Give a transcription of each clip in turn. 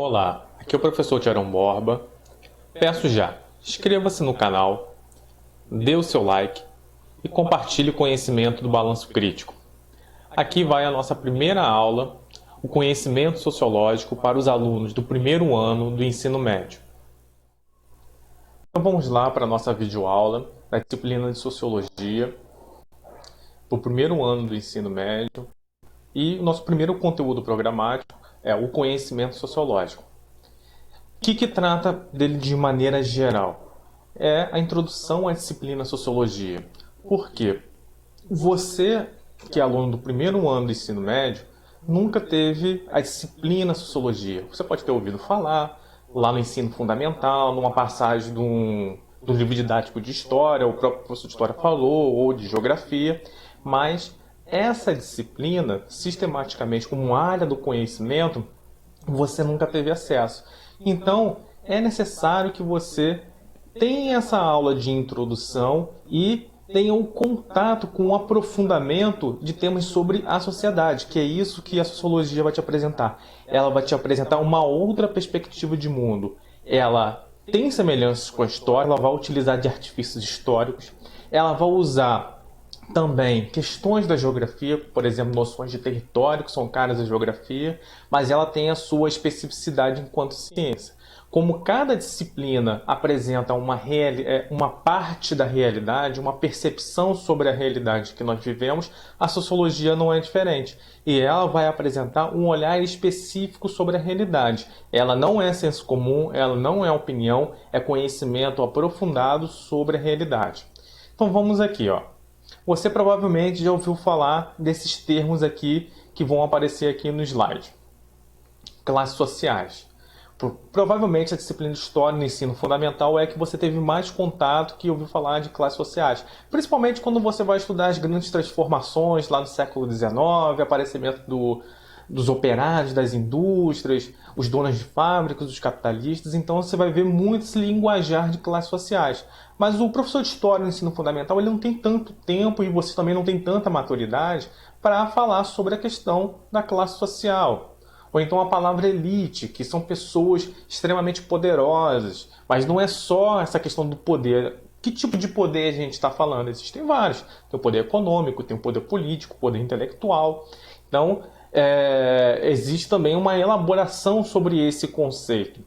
Olá, aqui é o professor Tiarão Borba. Peço já, inscreva-se no canal, dê o seu like e compartilhe o conhecimento do balanço crítico. Aqui vai a nossa primeira aula, o conhecimento sociológico para os alunos do primeiro ano do ensino médio. Então vamos lá para a nossa videoaula da disciplina de Sociologia, para o primeiro ano do ensino médio. E o nosso primeiro conteúdo programático é o conhecimento sociológico. O que trata dele de maneira geral? É a introdução à disciplina Sociologia. Por quê? Você, que é aluno do primeiro ano do ensino médio, nunca teve a disciplina Sociologia. Você pode ter ouvido falar lá no ensino fundamental, numa passagem do livro didático de História, o próprio professor de História falou, ou de Geografia, mas essa disciplina, sistematicamente, como área do conhecimento, você nunca teve acesso. Então, é necessário que você tenha essa aula de introdução e tenha um contato com o aprofundamento de temas sobre a sociedade, que é isso que a sociologia vai te apresentar. Ela vai te apresentar uma outra perspectiva de mundo. Ela tem semelhanças com a história, ela vai utilizar de artifícios históricos, ela vai usar também questões da geografia, por exemplo, noções de território, que são caras da geografia, mas ela tem a sua especificidade enquanto ciência. Como cada disciplina apresenta uma parte da realidade, uma percepção sobre a realidade que nós vivemos, a sociologia não é diferente. E ela vai apresentar um olhar específico sobre a realidade. Ela não é senso comum, ela não é opinião, é conhecimento aprofundado sobre a realidade. Então vamos aqui, ó. Você provavelmente já ouviu falar desses termos aqui que vão aparecer aqui no slide. Classes sociais. Provavelmente a disciplina de História no ensino fundamental é que você teve mais contato que ouviu falar de classes sociais. Principalmente quando você vai estudar as grandes transformações lá no século XIX, aparecimento dos operários, das indústrias, os donos de fábricas, os capitalistas. Então você vai ver muito esse linguajar de classes sociais. Mas o professor de História no ensino fundamental ele não tem tanto tempo e você também não tem tanta maturidade para falar sobre a questão da classe social. Ou então a palavra elite, que são pessoas extremamente poderosas. Mas não é só essa questão do poder. Que tipo de poder a gente está falando? Existem vários. Tem o poder econômico, tem o poder político, o poder intelectual. Então, existe também uma elaboração sobre esse conceito.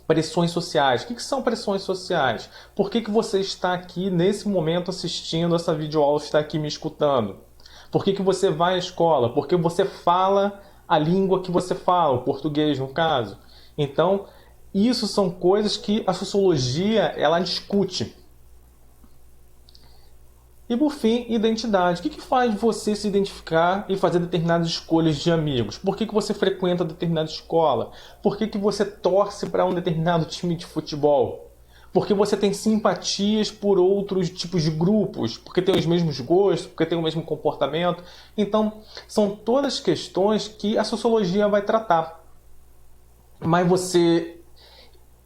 Pressões sociais. O que são pressões sociais? Por que você está aqui nesse momento assistindo essa videoaula, está aqui me escutando? Por que você vai à escola? Porque você fala a língua que você fala, o português no caso. Então, isso são coisas que a sociologia ela discute. E por fim, identidade. O que faz você se identificar e fazer determinadas escolhas de amigos? Por que você frequenta determinada escola? Por que você torce para um determinado time de futebol? Porque você tem simpatias por outros tipos de grupos, porque tem os mesmos gostos, porque tem o mesmo comportamento. Então, são todas questões que a sociologia vai tratar. Mas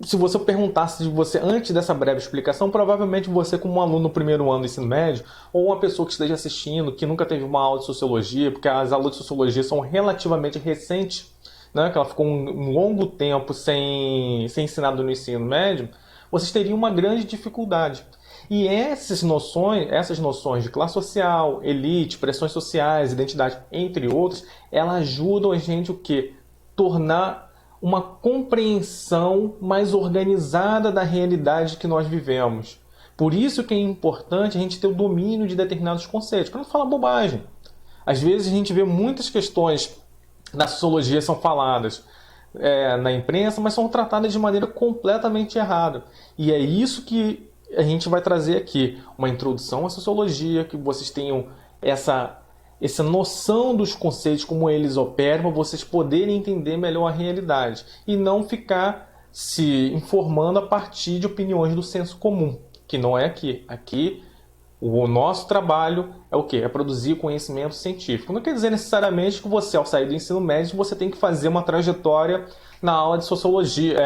se você perguntasse de você antes dessa breve explicação, provavelmente você, como um aluno no primeiro ano do ensino médio, ou uma pessoa que esteja assistindo, que nunca teve uma aula de sociologia, porque as aulas de sociologia são relativamente recentes, né, que ela ficou um longo tempo sem ser ensinada no ensino médio, vocês teriam uma grande dificuldade. E essas noções de classe social, elite, pressões sociais, identidade, entre outros, elas ajudam a gente o quê? Tornar uma compreensão mais organizada da realidade que nós vivemos. Por isso que é importante a gente ter o domínio de determinados conceitos, para não falar bobagem. Às vezes a gente vê muitas questões da sociologia são faladas na imprensa, mas são tratadas de maneira completamente errada. E é isso que a gente vai trazer aqui, uma introdução à sociologia, que vocês tenham essa noção dos conceitos, como eles operam, para vocês poderem entender melhor a realidade e não ficar se informando a partir de opiniões do senso comum, que não é aqui. Aqui O nosso trabalho é o quê? É produzir conhecimento científico. Não quer dizer necessariamente que você, ao sair do ensino médio, você tem que fazer uma trajetória na aula de sociologia,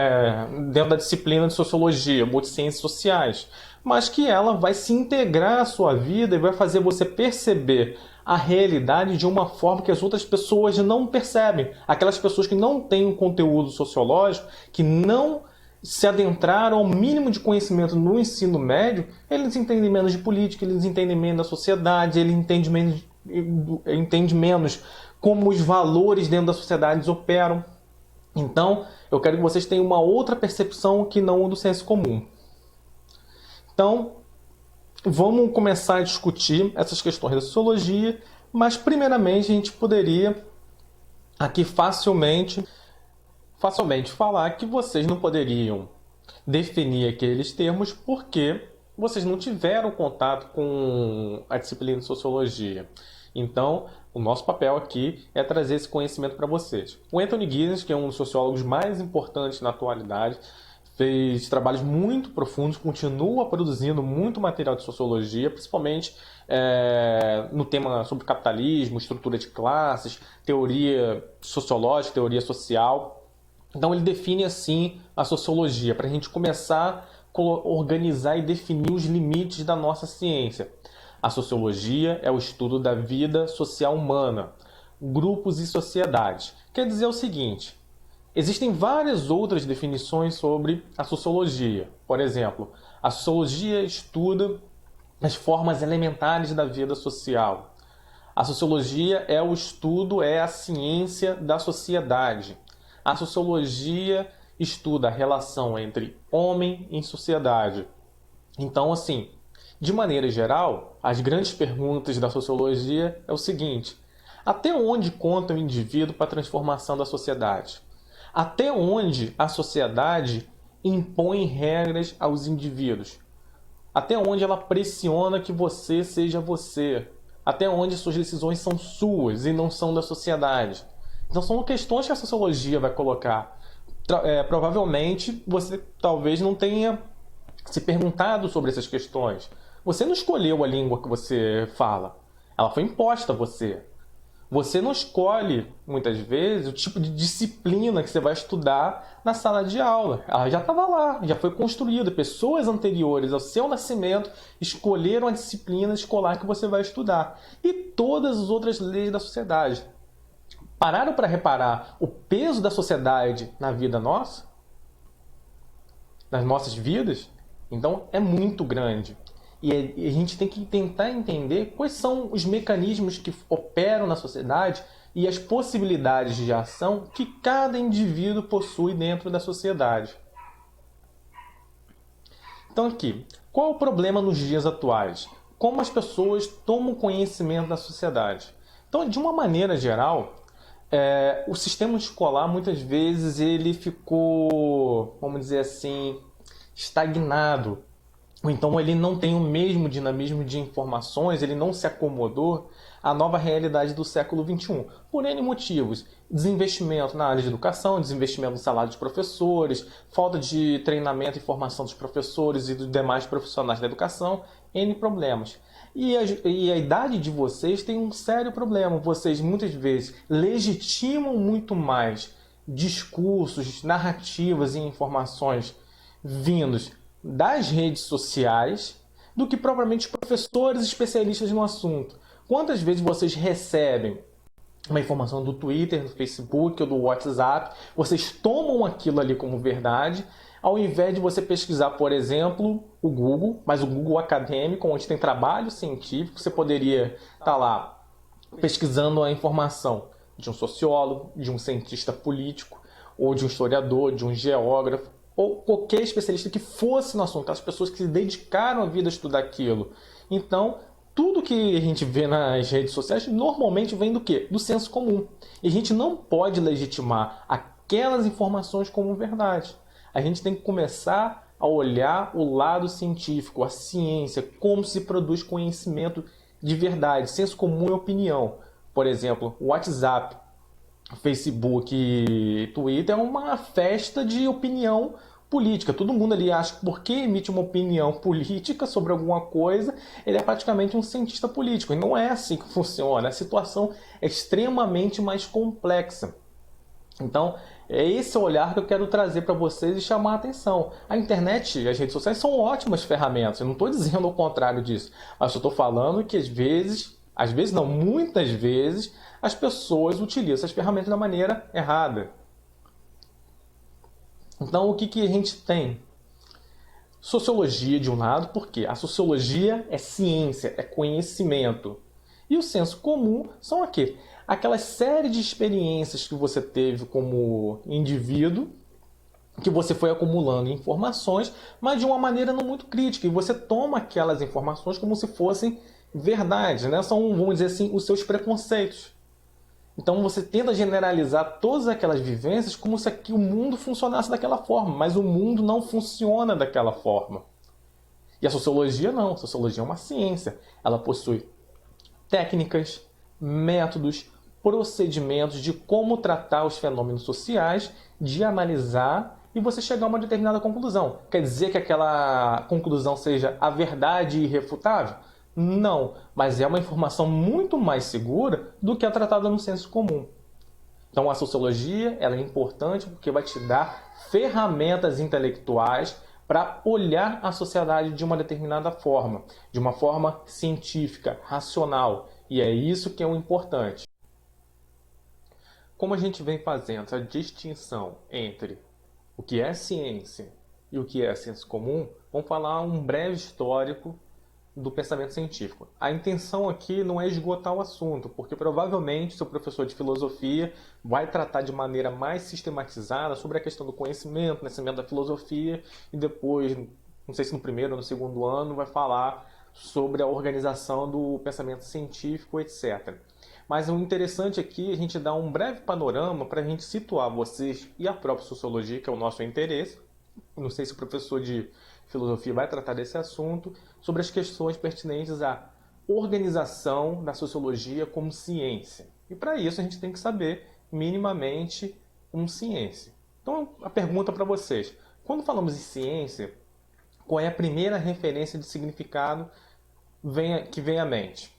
dentro da disciplina de sociologia, ou de ciências sociais, mas que ela vai se integrar à sua vida e vai fazer você perceber a realidade de uma forma que as outras pessoas não percebem. Aquelas pessoas que não têm um conteúdo sociológico, que não se adentraram ao mínimo de conhecimento no ensino médio, eles entendem menos de política, eles entendem menos da sociedade, eles entendem menos como os valores dentro da sociedade operam. Então, eu quero que vocês tenham uma outra percepção que não o do senso comum. Então, vamos começar a discutir essas questões da sociologia, mas primeiramente a gente poderia aqui facilmente falar que vocês não poderiam definir aqueles termos porque vocês não tiveram contato com a disciplina de sociologia. Então, o nosso papel aqui é trazer esse conhecimento para vocês. O Anthony Giddens, que é um dos sociólogos mais importantes na atualidade, fez trabalhos muito profundos, continua produzindo muito material de sociologia, principalmente no tema sobre capitalismo, estrutura de classes, teoria sociológica, teoria social. Então ele define assim a sociologia, para a gente começar a organizar e definir os limites da nossa ciência. A sociologia é o estudo da vida social humana, grupos e sociedades. Quer dizer o seguinte, existem várias outras definições sobre a sociologia. Por exemplo, a sociologia estuda as formas elementares da vida social. A sociologia é o estudo, é a ciência da sociedade. A sociologia estuda a relação entre homem e sociedade. Então, assim, de maneira geral, as grandes perguntas da sociologia é o seguinte: até onde conta o indivíduo para a transformação da sociedade? Até onde a sociedade impõe regras aos indivíduos? Até onde ela pressiona que você seja você? Até onde suas decisões são suas e não são da sociedade? Então são questões que a sociologia vai colocar. Provavelmente você talvez não tenha se perguntado sobre essas questões. Você não escolheu a língua que você fala. Ela foi imposta a você. Você não escolhe, muitas vezes, o tipo de disciplina que você vai estudar na sala de aula. Ela já estava lá, já foi construída. Pessoas anteriores ao seu nascimento escolheram a disciplina escolar que você vai estudar. E todas as outras leis da sociedade. Pararam para reparar o peso da sociedade na vida nossa? Nas nossas vidas? Então é muito grande. E a gente tem que tentar entender quais são os mecanismos que operam na sociedade e as possibilidades de ação que cada indivíduo possui dentro da sociedade. Então aqui, qual é o problema nos dias atuais? Como as pessoas tomam conhecimento da sociedade? Então, de uma maneira geral, o sistema escolar muitas vezes ele ficou, vamos dizer assim, estagnado. Ou então ele não tem o mesmo dinamismo de informações, ele não se acomodou à nova realidade do século XXI. Por N motivos. Desinvestimento na área de educação, desinvestimento no salário dos professores, falta de treinamento e formação dos professores e dos demais profissionais da educação, N problemas. E a idade de vocês tem um sério problema. Vocês muitas vezes legitimam muito mais discursos, narrativas e informações vindos das redes sociais do que propriamente professores especialistas no assunto. Quantas vezes vocês recebem uma informação do Twitter, do Facebook ou do WhatsApp, vocês tomam aquilo ali como verdade, ao invés de você pesquisar, por exemplo, o Google, mas o Google acadêmico, onde tem trabalho científico, você poderia estar lá pesquisando a informação de um sociólogo, de um cientista político, ou de um historiador, de um geógrafo, ou qualquer especialista que fosse no assunto, as pessoas que se dedicaram a vida a estudar aquilo. Então, tudo que a gente vê nas redes sociais normalmente vem do quê? Do senso comum. E a gente não pode legitimar aquelas informações como verdade. A gente tem que começar a olhar o lado científico, a ciência, como se produz conhecimento de verdade, senso comum e opinião. Por exemplo, o WhatsApp, Facebook e Twitter é uma festa de opinião política. Todo mundo ali acha que porque emite uma opinião política sobre alguma coisa, ele é praticamente um cientista político. E não é assim que funciona. A situação é extremamente mais complexa. Então, é esse olhar que eu quero trazer para vocês e chamar a atenção. A internet e as redes sociais são ótimas ferramentas. Eu não estou dizendo o contrário disso. Mas eu estou falando que às vezes não, muitas vezes, as pessoas utilizam essas ferramentas da maneira errada. Então, o que a gente tem? Sociologia de um lado, porque a sociologia é ciência, é conhecimento. E o senso comum são o quê? Aquela série de experiências que você teve como indivíduo, que você foi acumulando informações, mas de uma maneira não muito crítica. E você toma aquelas informações como se fossem verdade, né? São, vamos dizer assim, os seus preconceitos. Então você tenta generalizar todas aquelas vivências como se aqui o mundo funcionasse daquela forma, mas o mundo não funciona daquela forma. E a sociologia não, a sociologia é uma ciência. Ela possui técnicas, métodos, procedimentos de como tratar os fenômenos sociais, de analisar e você chegar a uma determinada conclusão. Quer dizer que aquela conclusão seja a verdade irrefutável? Não, mas é uma informação muito mais segura do que a tratada no senso comum. Então a sociologia ela é importante porque vai te dar ferramentas intelectuais para olhar a sociedade de uma determinada forma, de uma forma científica, racional. E é isso que é o importante. Como a gente vem fazendo essa distinção entre o que é ciência e o que é senso comum, vamos falar um breve histórico do pensamento científico. A intenção aqui não é esgotar o assunto, porque provavelmente seu professor de filosofia vai tratar de maneira mais sistematizada sobre a questão do conhecimento, nascimento da filosofia, e depois, não sei se no primeiro ou no segundo ano, vai falar sobre a organização do pensamento científico, etc. Mas o interessante aqui é a gente dar um breve panorama para a gente situar vocês e a própria sociologia, que é o nosso interesse. Não sei se o professor de filosofia vai tratar desse assunto, sobre as questões pertinentes à organização da sociologia como ciência. E para isso a gente tem que saber minimamente como ciência. Então a pergunta para vocês, quando falamos em ciência, qual é a primeira referência de significado que vem à mente?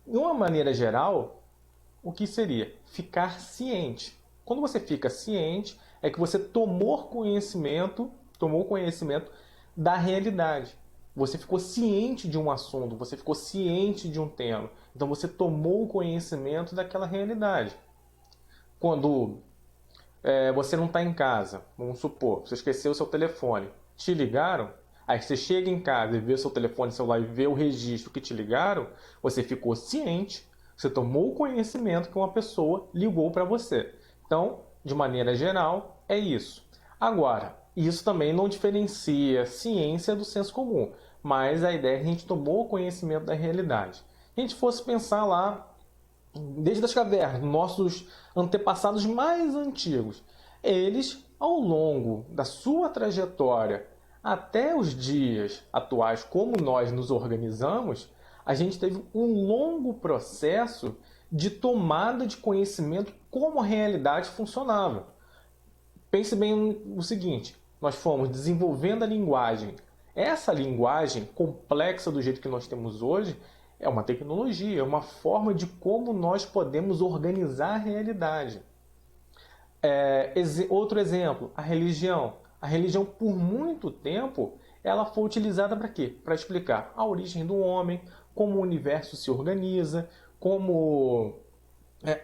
De uma maneira geral, o que seria? Ficar ciente. Quando você fica ciente, é que você tomou conhecimento da realidade. Você ficou ciente de um assunto, você ficou ciente de um tema. Então você tomou conhecimento daquela realidade. Quando você não está em casa, vamos supor, você esqueceu o seu telefone, te ligaram, aí você chega em casa e vê o seu telefone celular e vê o registro que te ligaram, você ficou ciente, você tomou conhecimento que uma pessoa ligou para você. Então, de maneira geral, é isso. Agora, isso também não diferencia ciência do senso comum, mas a ideia é que a gente tomou conhecimento da realidade. Se a gente fosse pensar lá, desde as cavernas, nossos antepassados mais antigos, eles, ao longo da sua trajetória até os dias atuais, como nós nos organizamos, a gente teve um longo processo de tomada de conhecimento como a realidade funcionava. Pense bem o seguinte, nós fomos desenvolvendo a linguagem. Essa linguagem complexa do jeito que nós temos hoje é uma tecnologia, é uma forma de como nós podemos organizar a realidade. Outro exemplo, a religião. A religião, por muito tempo, ela foi utilizada para quê? Para explicar a origem do homem, como o universo se organiza, como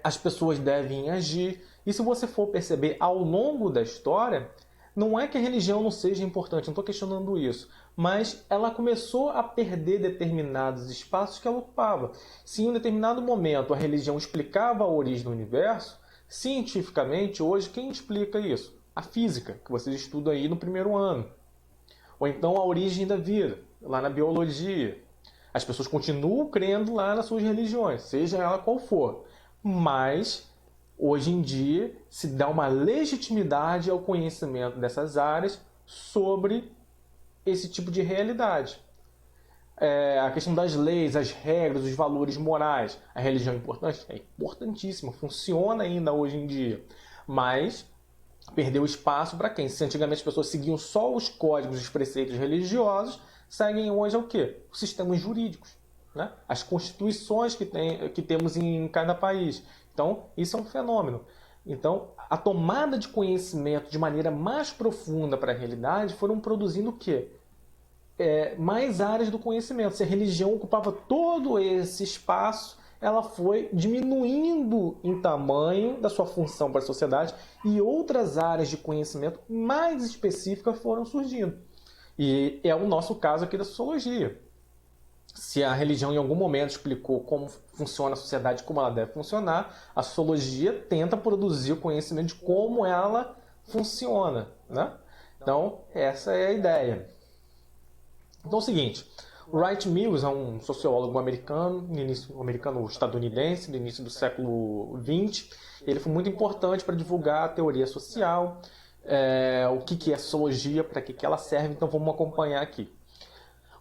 as pessoas devem agir. E se você for perceber ao longo da história, não é que a religião não seja importante, não estou questionando isso, mas ela começou a perder determinados espaços que ela ocupava. Se em um determinado momento a religião explicava a origem do universo, cientificamente, hoje, quem explica isso? A física, que vocês estudam aí no primeiro ano. Ou então a origem da vida, lá na biologia. As pessoas continuam crendo lá nas suas religiões, seja ela qual for. Mas, hoje em dia, se dá uma legitimidade ao conhecimento dessas áreas sobre esse tipo de realidade. A questão das leis, as regras, os valores morais. A religião é importante? É importantíssima, funciona ainda hoje em dia. Mas perdeu espaço para quem? Se antigamente as pessoas seguiam só os códigos, os preceitos religiosos, seguem hoje o quê? Os sistemas jurídicos, né? As constituições que temos em cada país. Então, isso é um fenômeno. Então, a tomada de conhecimento de maneira mais profunda para a realidade foram produzindo o quê? Mais áreas do conhecimento. Se a religião ocupava todo esse espaço, ela foi diminuindo em tamanho da sua função para a sociedade e outras áreas de conhecimento mais específicas foram surgindo. E é o nosso caso aqui da sociologia. Se a religião em algum momento explicou como funciona a sociedade, como ela deve funcionar, a sociologia tenta produzir o conhecimento de como ela funciona, né? Então, essa é a ideia. Então é o seguinte, o Wright Mills é um sociólogo americano, estadunidense, no início do século XX. Ele foi muito importante para divulgar a teoria social, o que é sociologia, para que ela serve, então vamos acompanhar aqui.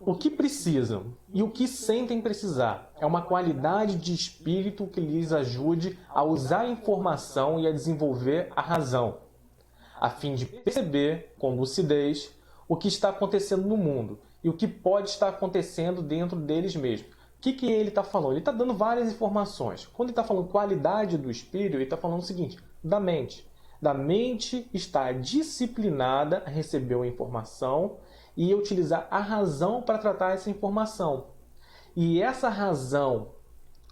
O que precisam e o que sentem precisar é uma qualidade de espírito que lhes ajude a usar a informação e a desenvolver a razão, a fim de perceber com lucidez o que está acontecendo no mundo e o que pode estar acontecendo dentro deles mesmos. O que ele está falando? Ele está dando várias informações. Quando ele está falando qualidade do espírito, ele está falando o seguinte, da mente. Da mente estar disciplinada a receber a informação e utilizar a razão para tratar essa informação. E essa razão,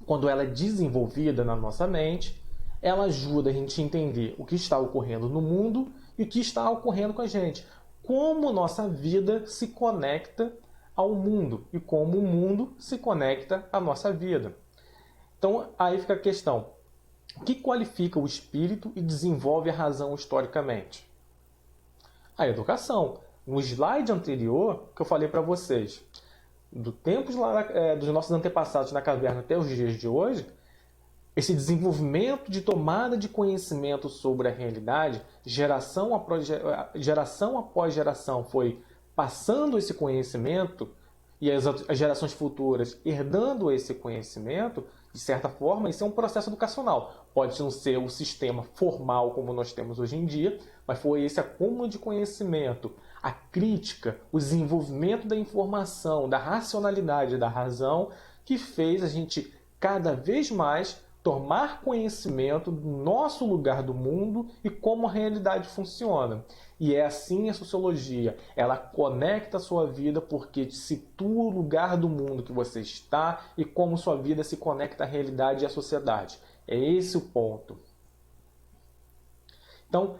quando ela é desenvolvida na nossa mente, ela ajuda a gente a entender o que está ocorrendo no mundo e o que está ocorrendo com a gente. Como nossa vida se conecta ao mundo e como o mundo se conecta à nossa vida. Então, aí fica a questão. O que qualifica o espírito e desenvolve a razão historicamente? A educação. No slide anterior, que eu falei para vocês, do tempo dos nossos antepassados na caverna até os dias de hoje, esse desenvolvimento de tomada de conhecimento sobre a realidade, geração após geração, foi passando esse conhecimento e as gerações futuras herdando esse conhecimento, de certa forma, isso é um processo educacional. Pode não ser o sistema formal como nós temos hoje em dia, mas foi esse acúmulo de conhecimento, a crítica, o desenvolvimento da informação, da racionalidade, da razão, que fez a gente cada vez mais tomar conhecimento do nosso lugar do mundo e como a realidade funciona. E é assim a sociologia. Ela conecta a sua vida porque te situa o lugar do mundo que você está e como sua vida se conecta à realidade e à sociedade. É esse o ponto. Então,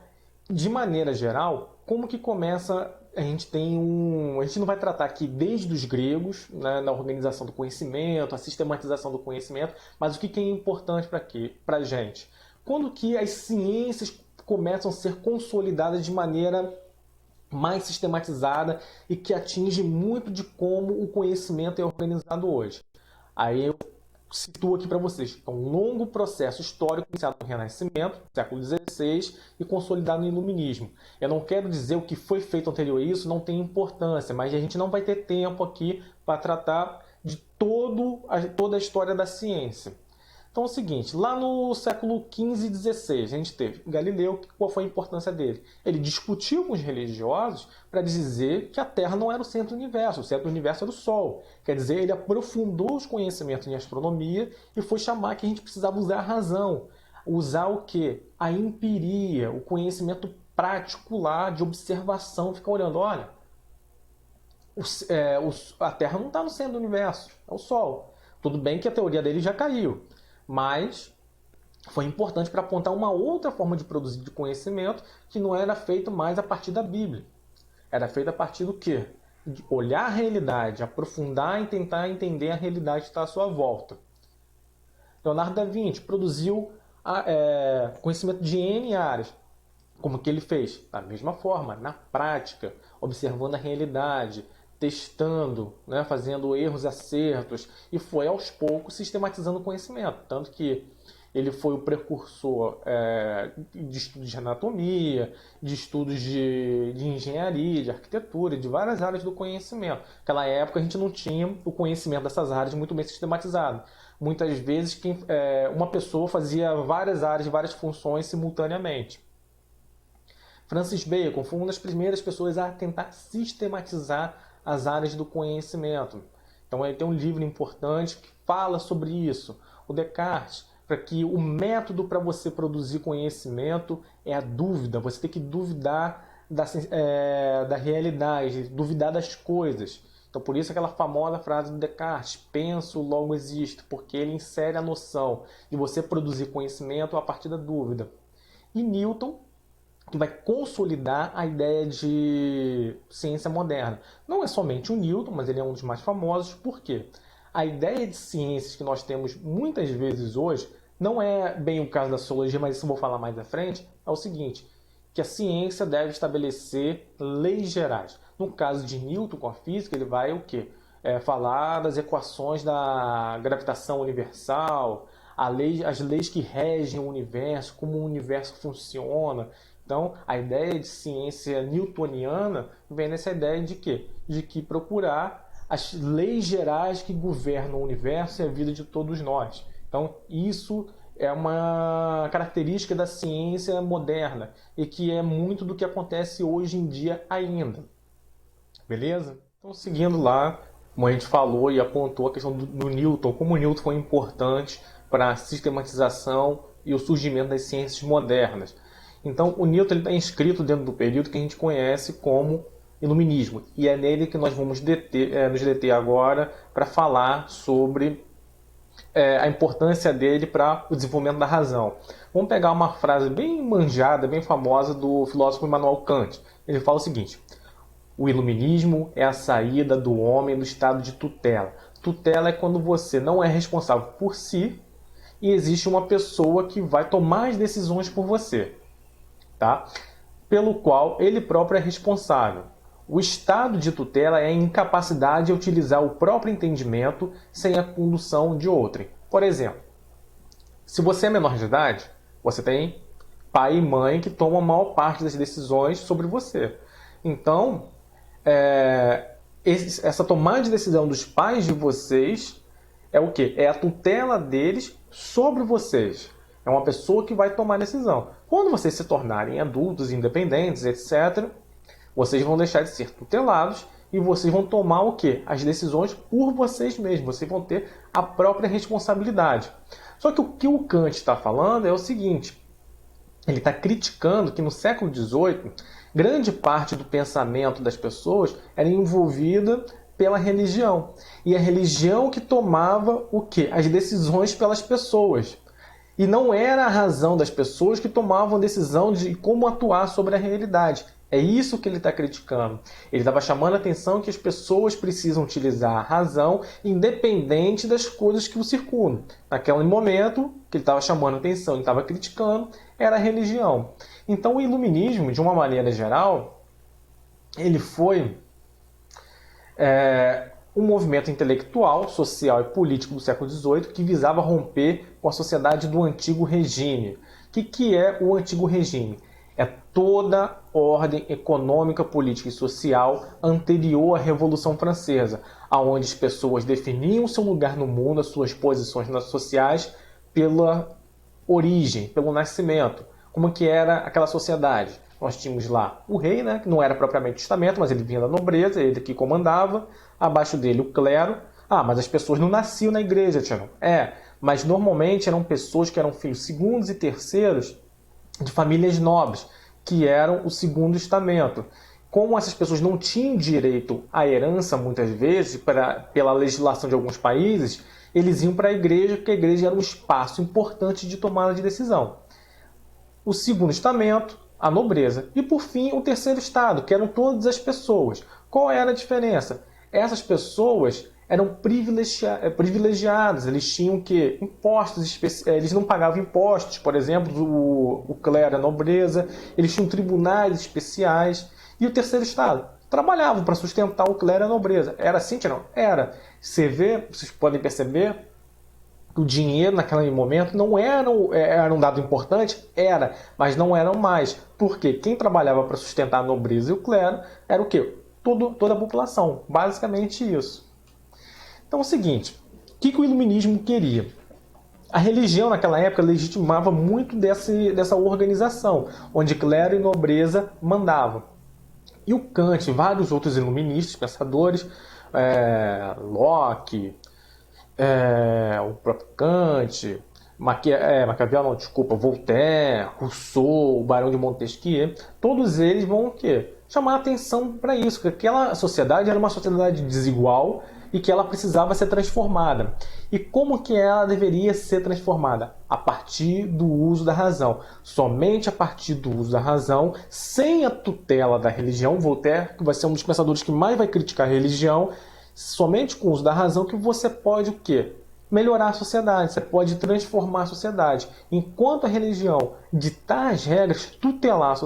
de maneira geral, como que começa? A gente não vai tratar aqui desde os gregos, né, na organização do conhecimento, a sistematização do conhecimento, mas o que é importante para a gente? Quando que as ciências começam a ser consolidadas de maneira mais sistematizada e que atinge muito de como o conhecimento é organizado hoje. Aí eu situo aqui para vocês. É um longo processo histórico iniciado no Renascimento, século XVI, e consolidado no Iluminismo. Eu não quero dizer o que foi feito anterior a isso, não tem importância, mas a gente não vai ter tempo aqui para tratar de toda a história da ciência. Então é o seguinte, lá no século XV e XVI, a gente teve Galileu, qual foi a importância dele? Ele discutiu com os religiosos para dizer que a Terra não era o centro do universo, o centro do universo era o Sol. Quer dizer, ele aprofundou os conhecimentos em astronomia e foi chamar que a gente precisava usar a razão. Usar o quê? A empiria, o conhecimento prático lá de observação, ficar olhando, olha, a Terra não está no centro do universo, é o Sol. Tudo bem que a teoria dele já caiu, mas foi importante para apontar uma outra forma de produzir de conhecimento que não era feito mais a partir da Bíblia. Era feito a partir do quê? De olhar a realidade, aprofundar e tentar entender a realidade que está à sua volta. Leonardo da Vinci produziu conhecimento de N áreas. Como que ele fez? Da mesma forma, na prática, observando a realidade, testando, né, fazendo erros e acertos, e foi aos poucos sistematizando o conhecimento. Tanto que ele foi o precursor de estudos de anatomia, de estudos de engenharia, de arquitetura, de várias áreas do conhecimento. Naquela época a gente não tinha o conhecimento dessas áreas muito bem sistematizado. Muitas vezes uma pessoa fazia várias áreas, várias funções simultaneamente. Francis Bacon foi uma das primeiras pessoas a tentar sistematizar as áreas do conhecimento. Então ele tem um livro importante que fala sobre isso. O Descartes, para que o método para você produzir conhecimento é a dúvida. Você tem que duvidar da realidade, duvidar das coisas. Então por isso aquela famosa frase do Descartes, penso, logo existo, porque ele insere a noção de você produzir conhecimento a partir da dúvida. E Newton, que vai consolidar a ideia de ciência moderna. Não é somente o Newton, mas ele é um dos mais famosos. Por quê? A ideia de ciências que nós temos muitas vezes hoje, não é bem o caso da sociologia, mas isso eu vou falar mais à frente, é o seguinte, que a ciência deve estabelecer leis gerais. No caso de Newton com a física, ele vai o quê? Falar das equações da gravitação universal, as leis que regem o universo, como o universo funciona. Então, a ideia de ciência newtoniana vem nessa ideia de quê? De que procurar as leis gerais que governam o universo e a vida de todos nós. Então, isso é uma característica da ciência moderna e que é muito do que acontece hoje em dia ainda. Beleza? Então, seguindo lá, como a gente falou e apontou a questão do Newton, como o Newton foi importante para a sistematização e o surgimento das ciências modernas. Então, o Newton está inscrito dentro do período que a gente conhece como Iluminismo. E é nele que nós vamos nos deter agora para falar sobre a importância dele para o desenvolvimento da razão. Vamos pegar uma frase bem manjada, bem famosa do filósofo Immanuel Kant. Ele fala o seguinte: o iluminismo é a saída do homem do estado de tutela. Tutela é quando você não é responsável por si e existe uma pessoa que vai tomar as decisões por você, tá? Pelo qual ele próprio é responsável. O estado de tutela é a incapacidade de utilizar o próprio entendimento sem a condução de outrem. Por exemplo, se você é menor de idade, você tem pai e mãe que tomam a maior parte das decisões sobre você. Então, essa tomada de decisão dos pais de vocês é o quê? É a tutela deles sobre vocês. É uma pessoa que vai tomar decisão. Quando vocês se tornarem adultos, independentes, etc., vocês vão deixar de ser tutelados e vocês vão tomar o quê? As decisões por vocês mesmos. Vocês vão ter a própria responsabilidade. Só que o que o Kant está falando é o seguinte. Ele está criticando que no século XVIII, grande parte do pensamento das pessoas era envolvida pela religião. E a religião que tomava o quê? As decisões pelas pessoas. E não era a razão das pessoas que tomavam a decisão de como atuar sobre a realidade. É isso que ele está criticando. Ele estava chamando a atenção que as pessoas precisam utilizar a razão independente das coisas que o circundam. Naquele momento que ele estava chamando a atenção e estava criticando, era a religião. Então o iluminismo, de uma maneira geral, ele foi um movimento intelectual, social e político do século XVIII que visava romper com a sociedade do antigo regime. O que é o antigo regime? É toda a ordem econômica, política e social anterior à Revolução Francesa, onde as pessoas definiam seu lugar no mundo, as suas posições sociais, pela origem, pelo nascimento. Como que era aquela sociedade? Nós tínhamos lá o rei, né, que não era propriamente testamento, mas ele vinha da nobreza, ele que comandava. Abaixo dele o clero. Mas as pessoas não nasciam na igreja, Tiago. Mas normalmente eram pessoas que eram filhos segundos e terceiros de famílias nobres, que eram o segundo estamento. Como essas pessoas não tinham direito à herança, muitas vezes, pela legislação de alguns países, eles iam para a igreja, porque a igreja era um espaço importante de tomada de decisão. O segundo estamento, a nobreza. E, por fim, o terceiro estado, que eram todas as pessoas. Qual era a diferença? Essas pessoas eram privilegiadas, eles tinham que impostos, eles não pagavam impostos, por exemplo, o clero, a nobreza, eles tinham tribunais especiais. E o terceiro estado trabalhavam para sustentar o clero e a nobreza. Era assim, não? Era. Vocês podem perceber que o dinheiro naquele momento não era um dado importante, mas não eram mais. Porque quem trabalhava para sustentar a nobreza e o clero era o quê? Toda a população. Basicamente isso. Então é o seguinte, o que o iluminismo queria? A religião naquela época legitimava muito dessa organização, onde clero e nobreza mandavam. E o Kant e vários outros iluministas, pensadores, Locke, o próprio Kant, Maquiavel, não, desculpa, Voltaire, Rousseau, o Barão de Montesquieu, todos eles vão o quê? Chamar a atenção para isso, que aquela sociedade era uma sociedade desigual e que ela precisava ser transformada. E como que ela deveria ser transformada? A partir do uso da razão. Somente a partir do uso da razão, sem a tutela da religião. Voltaire, que vai ser um dos pensadores que mais vai criticar a religião, somente com o uso da razão que você pode o quê? Melhorar a sociedade, você pode transformar a sociedade. Enquanto a religião ditar as regras, tutelar a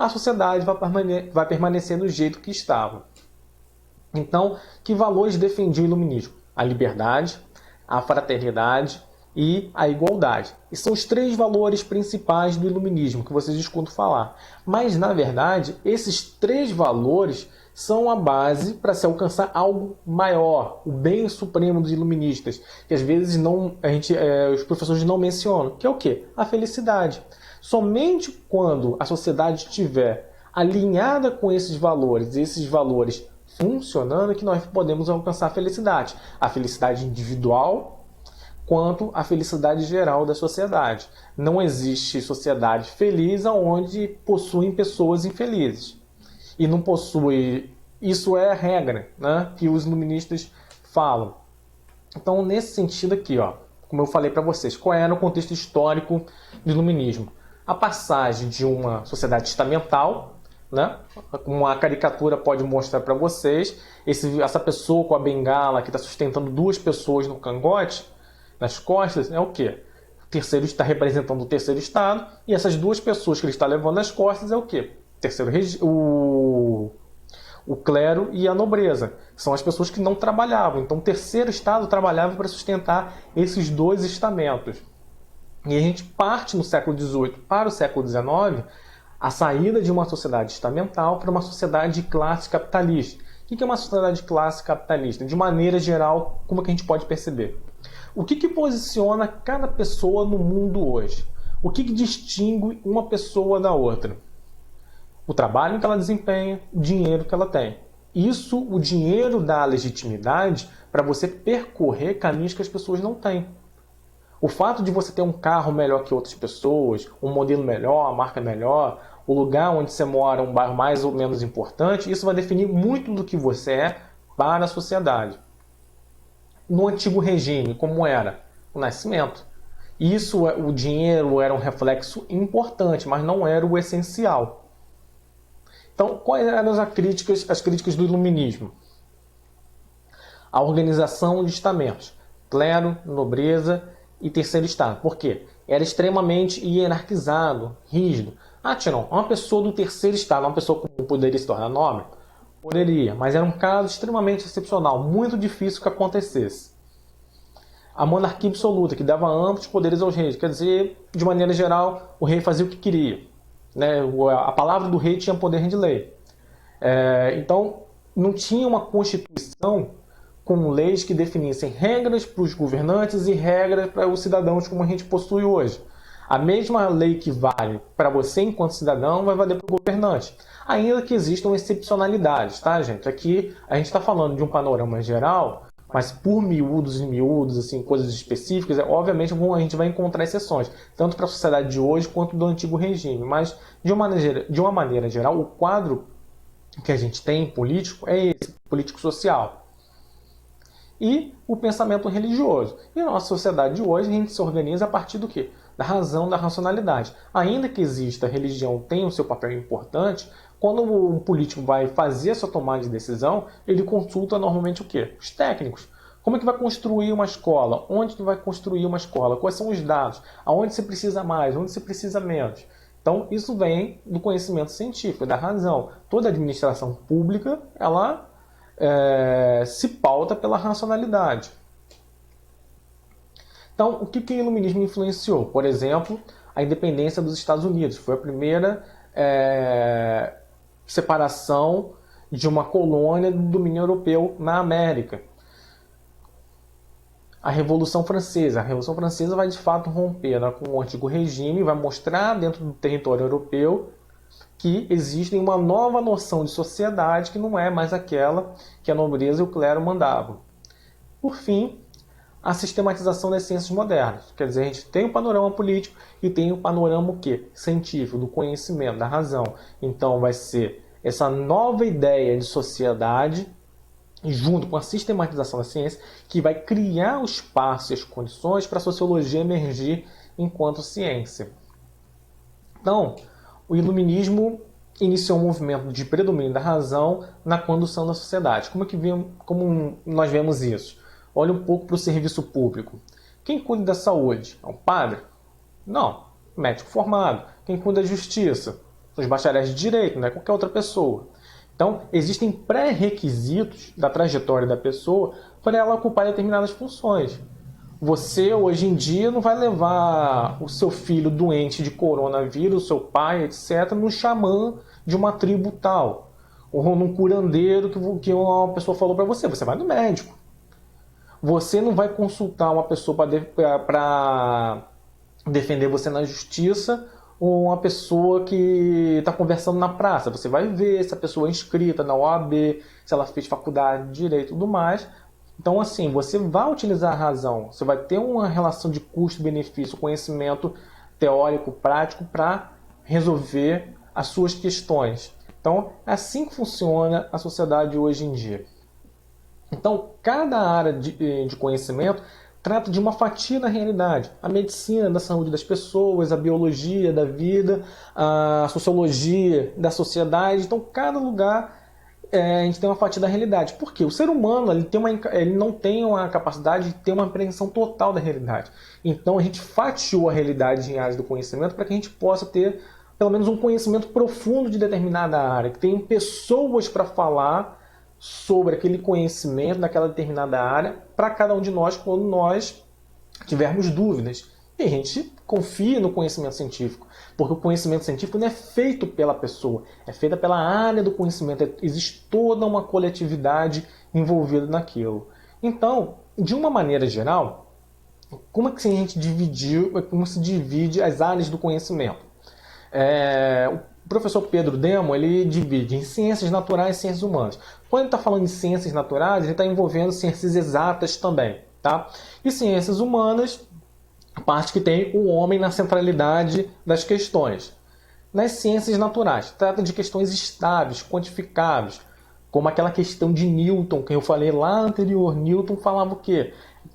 sociedade vai permanecer do jeito que estava. Então, que valores defendia o iluminismo? A liberdade, a fraternidade e a igualdade. E são os 3 valores principais do iluminismo que vocês escutam falar. Mas, na verdade, esses 3 valores são a base para se alcançar algo maior, o bem supremo dos iluministas, que às vezes os professores não mencionam, que é o quê? A felicidade. Somente quando a sociedade estiver alinhada com esses valores funcionando, que nós podemos alcançar a felicidade individual quanto a felicidade geral da sociedade. Não existe sociedade feliz onde possuem pessoas infelizes. E não possui... Isso é a regra, né, que os iluministas falam. Então, nesse sentido aqui, como eu falei para vocês, qual era o contexto histórico do iluminismo? A passagem de uma sociedade estamental, né, uma caricatura pode mostrar para vocês, essa pessoa com a bengala que está sustentando 2 pessoas no cangote, nas costas, é o quê? O terceiro está representando o terceiro estado, e essas 2 pessoas que ele está levando nas costas é o quê? O clero e a nobreza. São as pessoas que não trabalhavam. Então, o terceiro estado trabalhava para sustentar esses 2 estamentos. E a gente parte no século XVIII para o século XIX, a saída de uma sociedade estamental para uma sociedade de classe capitalista. O que é uma sociedade de classe capitalista? De maneira geral, como é que a gente pode perceber? O que posiciona cada pessoa no mundo hoje? O que distingue uma pessoa da outra? O trabalho que ela desempenha, o dinheiro que ela tem. O dinheiro dá legitimidade para você percorrer caminhos que as pessoas não têm. O fato de você ter um carro melhor que outras pessoas, um modelo melhor, uma marca melhor, o lugar onde você mora, um bairro mais ou menos importante, isso vai definir muito do que você é para a sociedade. No antigo regime, como era? O nascimento. O dinheiro era um reflexo importante, mas não era o essencial. Então, quais eram as críticas do iluminismo? A organização de estamentos, clero, nobreza e terceiro estado. Por quê? Era extremamente hierarquizado, rígido. Tirão, uma pessoa do terceiro estado, uma pessoa que poderia se tornar nobre? Poderia, mas era um caso extremamente excepcional, muito difícil que acontecesse. A monarquia absoluta, que dava amplos poderes aos reis, quer dizer, de maneira geral, o rei fazia o que queria. Né? A palavra do rei tinha poder de lei. Então, não tinha uma constituição com leis que definissem regras para os governantes e regras para os cidadãos, como a gente possui hoje. A mesma lei que vale para você enquanto cidadão vai valer para o governante. Ainda que existam excepcionalidades, tá, gente? Aqui a gente está falando de um panorama geral, mas por miúdos e miúdos, assim, coisas específicas, obviamente a gente vai encontrar exceções, tanto para a sociedade de hoje quanto do antigo regime. Mas, de uma maneira geral, o quadro que a gente tem político é esse, político-social. E o pensamento religioso. E a nossa sociedade de hoje, a gente se organiza a partir do quê? Da razão, da racionalidade. Ainda que exista a religião, tenha o seu papel importante, quando um político vai fazer a sua tomada de decisão, ele consulta normalmente o quê? Os técnicos. Como é que vai construir uma escola? Onde que vai construir uma escola? Quais são os dados? Aonde se precisa mais? Onde se precisa menos? Então, isso vem do conhecimento científico, da razão. Toda administração pública, ela se pauta pela racionalidade. Então, o que o iluminismo influenciou? Por exemplo, a independência dos Estados Unidos. Foi a primeira separação de uma colônia do domínio europeu na América. a Revolução Francesa. A Revolução Francesa vai de fato romper, né, com o antigo regime, vai mostrar dentro do território europeu que existe uma nova noção de sociedade que não é mais aquela que a nobreza e o clero mandavam. Por fim, a sistematização das ciências modernas. Quer dizer, a gente tem um panorama político e tem um panorama o quê? Científico, do conhecimento, da razão. Então vai ser essa nova ideia de sociedade, junto com a sistematização da ciência, que vai criar o espaço e as condições para a sociologia emergir enquanto ciência. Então, o iluminismo iniciou um movimento de predomínio da razão na condução da sociedade. Como nós vemos isso? Olha um pouco para o serviço público. Quem cuida da saúde? É um padre? Não, médico formado. Quem cuida da justiça? Os bacharéis de direito, não é qualquer outra pessoa. Então, existem pré-requisitos da trajetória da pessoa para ela ocupar determinadas funções. Você, hoje em dia, não vai levar o seu filho doente de coronavírus, o seu pai, etc., no xamã de uma tribo tal. Ou num curandeiro que uma pessoa falou para você. Você vai no médico. Você não vai consultar uma pessoa para defender você na justiça ou uma pessoa que está conversando na praça. Você vai ver se a pessoa é inscrita na OAB, se ela fez faculdade de direito e tudo mais. Então, assim, você vai utilizar a razão, você vai ter uma relação de custo-benefício, conhecimento teórico, prático, para resolver as suas questões. Então, é assim que funciona a sociedade hoje em dia. Então, cada área de conhecimento trata de uma fatia da realidade. A medicina da saúde das pessoas, a biologia da vida, a sociologia da sociedade. Então, cada lugar a gente tem uma fatia da realidade. Por quê? O ser humano ele não tem uma capacidade de ter uma apreensão total da realidade. Então a gente fatiou a realidade em áreas do conhecimento para que a gente possa ter pelo menos um conhecimento profundo de determinada área, que tenham pessoas para falar sobre aquele conhecimento daquela determinada área para cada um de nós quando nós tivermos dúvidas. E a gente confia no conhecimento científico, porque o conhecimento científico não é feito pela pessoa, é feito pela área do conhecimento. Existe toda uma coletividade envolvida naquilo. Então, de uma maneira geral, como é que a gente como se divide as áreas do conhecimento? O professor Pedro Demo, ele divide em ciências naturais e ciências humanas. Quando ele está falando em ciências naturais, ele está envolvendo ciências exatas também. Tá? E ciências humanas, a parte que tem o homem na centralidade das questões. Nas ciências naturais, trata de questões estáveis, quantificáveis, como aquela questão de Newton, que eu falei lá anterior. Newton falava o quê?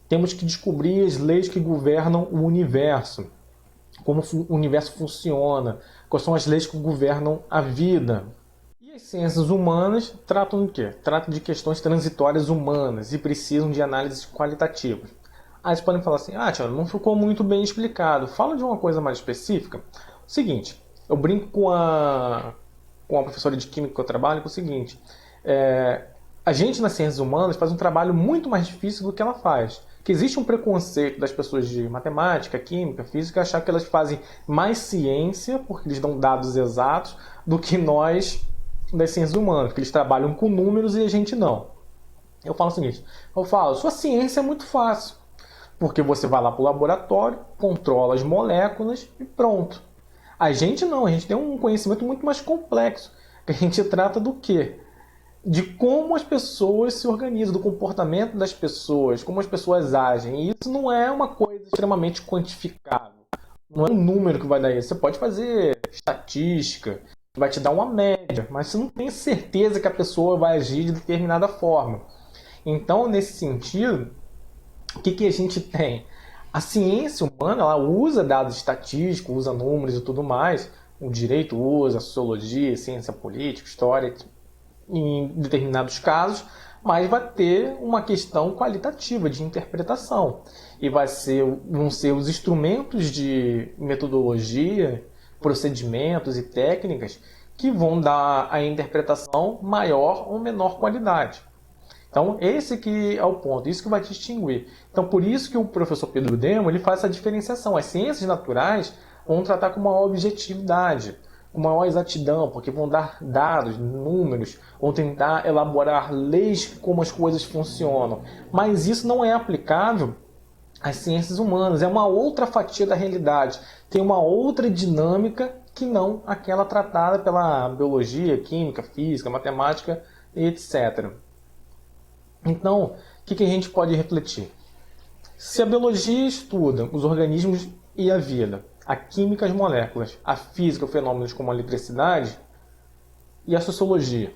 Temos que descobrir as leis que governam o universo, como o universo funciona, quais são as leis que governam a vida. E as ciências humanas tratam de quê? Tratam de questões transitórias humanas e precisam de análises qualitativas. Aí vocês podem falar assim, Tiago, não ficou muito bem explicado. Fala de uma coisa mais específica. O seguinte, eu brinco com a professora de química que eu trabalho com o seguinte, a gente nas ciências humanas faz um trabalho muito mais difícil do que ela faz. Que existe um preconceito das pessoas de matemática, química, física, achar que elas fazem mais ciência, porque eles dão dados exatos, do que nós das ciências humanas, que eles trabalham com números e a gente não. Eu falo o seguinte, sua ciência é muito fácil. Porque você vai lá para o laboratório, controla as moléculas e pronto. A gente não, a gente tem um conhecimento muito mais complexo. Que a gente trata do quê? De como as pessoas se organizam, do comportamento das pessoas, como as pessoas agem. E isso não é uma coisa extremamente quantificável. Não é um número que vai dar isso. Você pode fazer estatística, que vai te dar uma média, mas você não tem certeza que a pessoa vai agir de determinada forma. Então, nesse sentido, o que a gente tem? A ciência humana ela usa dados estatísticos, usa números e tudo mais. O direito usa, a sociologia, ciência política, história, em determinados casos, mas vai ter uma questão qualitativa de interpretação. E vão ser os instrumentos de metodologia, procedimentos e técnicas que vão dar a interpretação maior ou menor qualidade. Então, esse que é o ponto, isso que vai distinguir. Então, por isso que o professor Pedro Demo ele faz essa diferenciação. As ciências naturais vão tratar com maior objetividade, com maior exatidão, porque vão dar dados, números, vão tentar elaborar leis como as coisas funcionam. Mas isso não é aplicável as ciências humanas. É uma outra fatia da realidade. Tem uma outra dinâmica que não aquela tratada pela biologia, química, física, matemática, etc. Então, o que a gente pode refletir? Se a biologia estuda os organismos e a vida, a química, as moléculas, a física, fenômenos como a eletricidade, e a sociologia.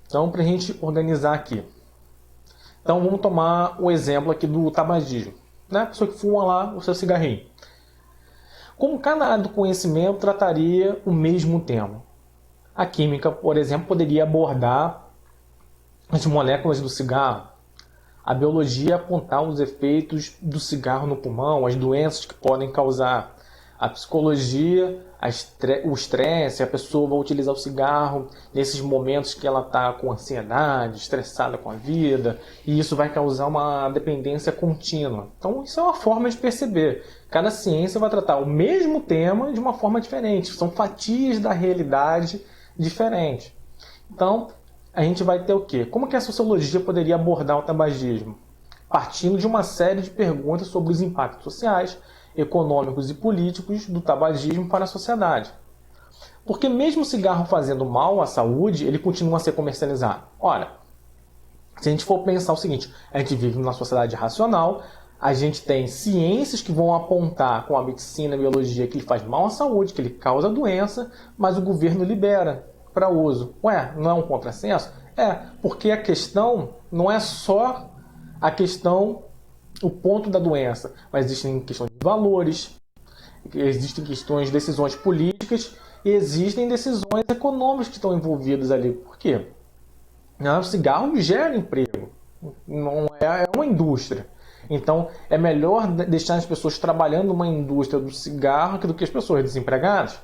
Então, para a gente organizar aqui. Então, vamos tomar o exemplo aqui do tabagismo. Né? A pessoa que fuma lá o seu cigarrinho. Como cada área do conhecimento trataria o mesmo tema? A química, por exemplo, poderia abordar as moléculas do cigarro. A biologia apontar os efeitos do cigarro no pulmão, as doenças que podem causar. A psicologia, o estresse, a pessoa vai utilizar o cigarro nesses momentos que ela está com ansiedade, estressada com a vida, e isso vai causar uma dependência contínua. Então, isso é uma forma de perceber. Cada ciência vai tratar o mesmo tema de uma forma diferente. São fatias da realidade diferentes. Então, a gente vai ter o quê? Como que a sociologia poderia abordar o tabagismo? Partindo de uma série de perguntas sobre os impactos sociais, econômicos e políticos do tabagismo para a sociedade. Porque mesmo o cigarro fazendo mal à saúde, ele continua a ser comercializado. Ora, se a gente for pensar o seguinte, a gente vive numa sociedade racional, a gente tem ciências que vão apontar com a medicina e a biologia que ele faz mal à saúde, que ele causa doença, mas o governo libera para uso. Ué, não é um contrassenso? É, porque a questão não é só a questão, o ponto da doença, mas existem questões de valores, existem questões de decisões políticas e existem decisões econômicas que estão envolvidas ali. Por quê? O cigarro gera emprego, não é uma indústria. Então, é melhor deixar as pessoas trabalhando numa indústria do cigarro do que as pessoas desempregadas.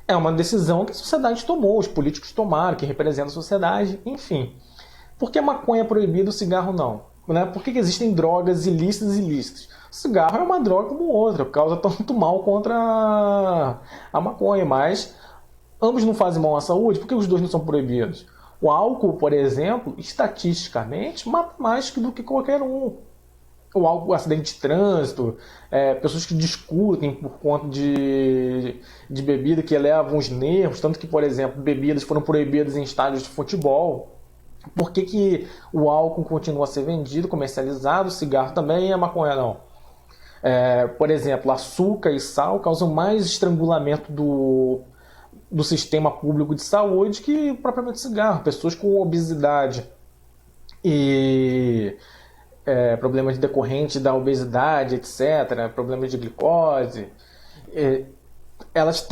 É uma decisão que a sociedade tomou, os políticos tomaram, que representam a sociedade, enfim. Por que a maconha é proibida, o cigarro não? Né? Por que existem drogas ilícitas e ilícitas? O cigarro é uma droga como outra, causa tanto mal contra a maconha, mas ambos não fazem mal à saúde, por que os dois não são proibidos? O álcool, por exemplo, estatisticamente, mata mais do que qualquer um. O álcool, acidente de trânsito, pessoas que discutem por conta de bebida que elevam os nervos, tanto que, por exemplo, bebidas foram proibidas em estádios de futebol. Por que o álcool continua a ser vendido, comercializado, o cigarro também e a maconha não? Por exemplo, açúcar e sal causam mais estrangulamento do sistema público de saúde que propriamente cigarro. Pessoas com obesidade e problemas decorrentes da obesidade, etc., problemas de glicose, elas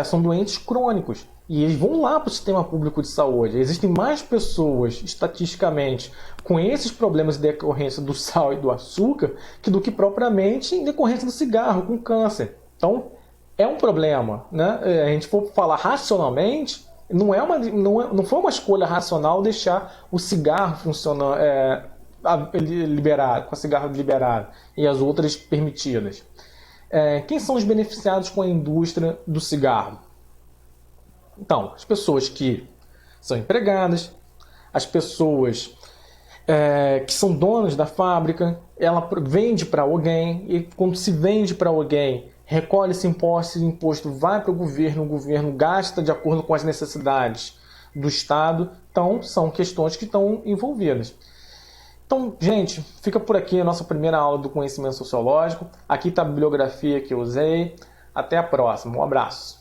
são doentes crônicos. E eles vão lá para o sistema público de saúde. Existem mais pessoas, estatisticamente, com esses problemas de decorrência do sal e do açúcar do que propriamente em decorrência do cigarro, com câncer. Então, é um problema. Né? A gente for falar racionalmente, não foi uma escolha racional deixar o cigarro funcionando, liberado, com o cigarro liberado e as outras permitidas. Quem são os beneficiados com a indústria do cigarro? Então, as pessoas que são empregadas, as pessoas que são donas da fábrica, ela vende para alguém, e quando se vende para alguém, recolhe-se imposto, o imposto vai para o governo gasta de acordo com as necessidades do Estado. Então, são questões que estão envolvidas. Então, gente, fica por aqui a nossa primeira aula do conhecimento sociológico. Aqui está a bibliografia que eu usei. Até a próxima. Um abraço.